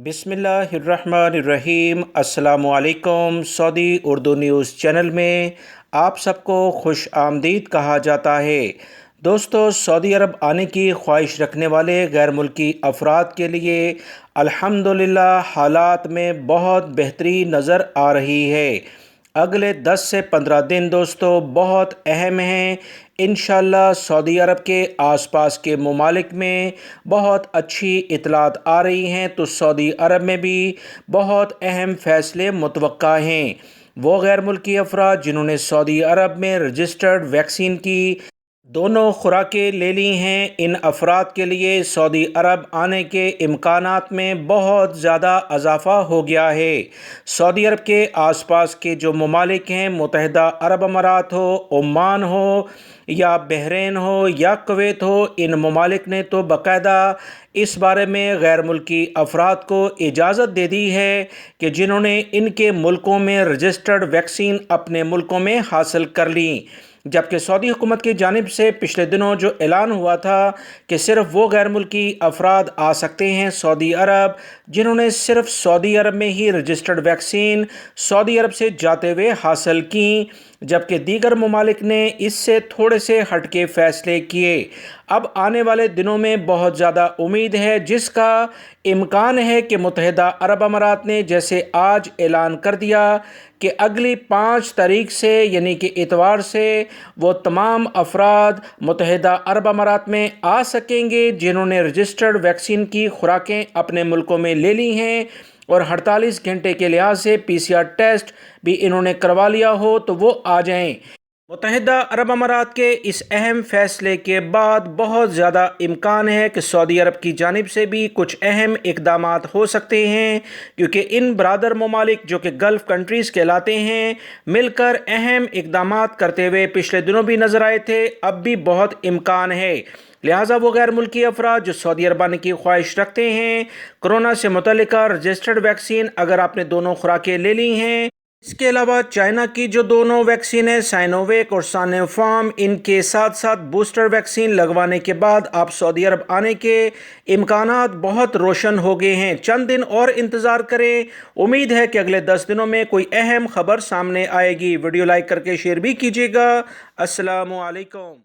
बिस्मिल्लाहिर्रहमानिर्रहीम। अस्सलामुअलैकुम। Saudi Urdu news channel में आप सबको खुश आमदीद कहा जाता है। दोस्तों, सऊदी अरब आने की ख्वाहिश रखने वाले गैर मुल्की अफराद के लिए अल्हम्दुलिल्लाह हालात में बहुत बेहतरी नज़र आ रही है। अगले 10 से 15 दिन दोस्तों बहुत अहम हैं। इंशाअल्लाह सऊदी अरब के आसपास के ममालिक में बहुत अच्छी इतलात आ रही हैं, तो सऊदी अरब में भी बहुत अहम फ़ैसले मुतवक्का हैं। वो गैर मुल्की अफराद जिन्होंने सऊदी अरब में रजिस्टर्ड वैक्सीन की दोनों खुराकें ले ली हैं, इन अफराद के लिए सऊदी अरब आने के इम्कानात में बहुत ज़्यादा इजाफ़ा हो गया है। सऊदी अरब के आसपास के जो ममालिक हैं, मुत्तहिदा अरब अमारात हो, ओमान हो या बहरीन हो या कुवैत हो, इन ममालिक ने तो बाकायदा इस बारे में गैर मुल्की अफराद को इजाज़त दे दी है कि जिन्होंने इनके मुल्कों में रजिस्टर्ड वैक्सीन अपने मुल्कों में हासिल कर ली। जबकि सऊदी हुकूमत की जानिब से पिछले दिनों जो ऐलान हुआ था कि सिर्फ़ वो गैर मुल्की अफराद आ सकते हैं सऊदी अरब जिन्होंने सिर्फ़ सऊदी अरब में ही रजिस्टर्ड वैक्सीन सऊदी अरब से जाते हुए हासिल की, जबकि दीगर ममालिक ने इससे थोड़े से हटके फ़ैसले किए। अब आने वाले दिनों में बहुत ज़्यादा उम्मीद है, जिसका इम्कान है कि मुत्तहिदा अरब अमारात ने जैसे आज ऐलान कर दिया कि अगली 5 तारीख से यानी कि इतवार से वो तमाम अफराद मुत्तहिदा अरब अमारात में आ सकेंगे जिन्होंने रजिस्टर्ड वैक्सीन की खुराकें अपने मुल्कों में ले ली हैं और 48 घंटे के लिहाज से PCR टेस्ट भी इन्होंने करवा लिया हो तो वो आ जाएं। मुत्तहिदा अरब अमारात के इस अहम फ़ैसले के बाद बहुत ज़्यादा इम्कान है कि सऊदी अरब की जानिब से भी कुछ अहम इक़दामात हो सकते हैं, क्योंकि इन बरादर ममालिक जो कि गल्फ़ कंट्रीज़ कहलाते हैं मिलकर अहम इक़दामात करते हुए पिछले दिनों भी नज़र आए थे। अब भी बहुत इम्कान है, लिहाजा वो गैर मुल्की अफराद जो सऊदी अरब आने की ख्वाहिश रखते हैं, कोरोना से मुतल्लिका रजिस्टर्ड वैक्सीन अगर आपने दोनों खुराकें ले ली हैं, इसके अलावा चाइना की जो दोनों वैक्सीन है साइनोवेक और साइनोफार्म, इनके साथ साथ बूस्टर वैक्सीन लगवाने के बाद आप सऊदी अरब आने के इम्कानात बहुत रोशन हो गए हैं। चंद दिन और इंतज़ार करें, उम्मीद है कि अगले 10 दिनों में कोई अहम खबर सामने आएगी। वीडियो लाइक करके शेयर भी कीजिएगा। अस्सलामु अलैकुम।